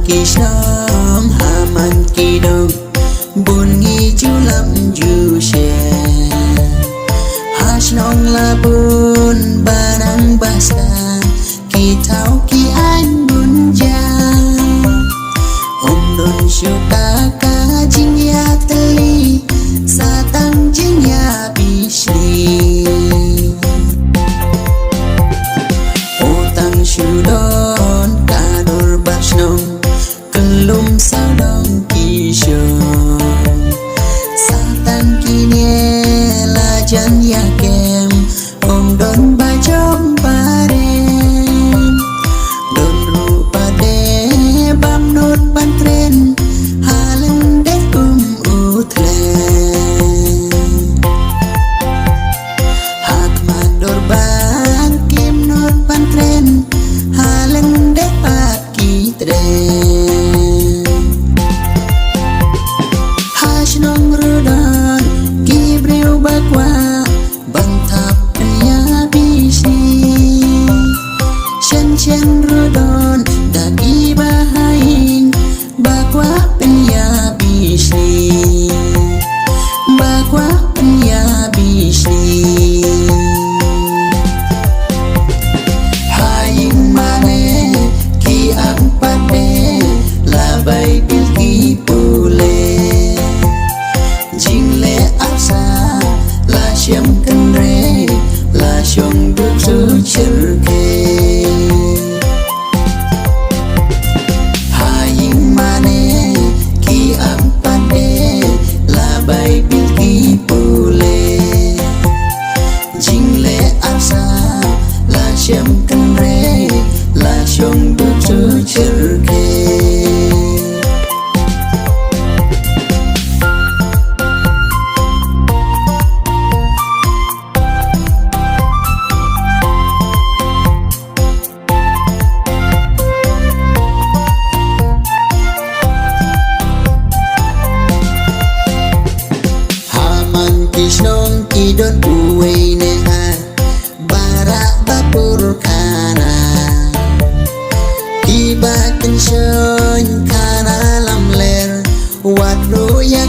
kỳ sớm hà man kỳ đông buồn nghi chú lắm dù xe hát nong là buồn ba nắng ba xa kỳ thao kỳ anh buồn cha ông đồn siêu ta ca chính ya tây sa tăng chính ya bi si ô tăng siêu đón cả đôi bát nong cần lum sao đông kỳ sớm sa tăng kỳ nhẹ là chân ya kem ông đón ba trong ba đêm đón ru ba đê bám nốt ban tren hà lên để cùng u thlen hạt mà đôi ban kim nốt ban tren hà lên để ba kỳ tren hash nong rudan ki breu ba qua bang thap ya bisi chen chen rudan da ki ba hain ba qua pen ya bisi ba qua pen ya bisi hain mane ki ang pate la bay bil ki pule jing le áp xa là chiếm cân rê là chồng được giữ chữ kê hai những mà nê khi áp ban đê là bay biết kỳ bù lê jing le áp xa là chiếm cân rê là chồng được giữ chữ kê Kisnong kidon uwe neha bara bapur kana kiba tension kana lam ler wadro ya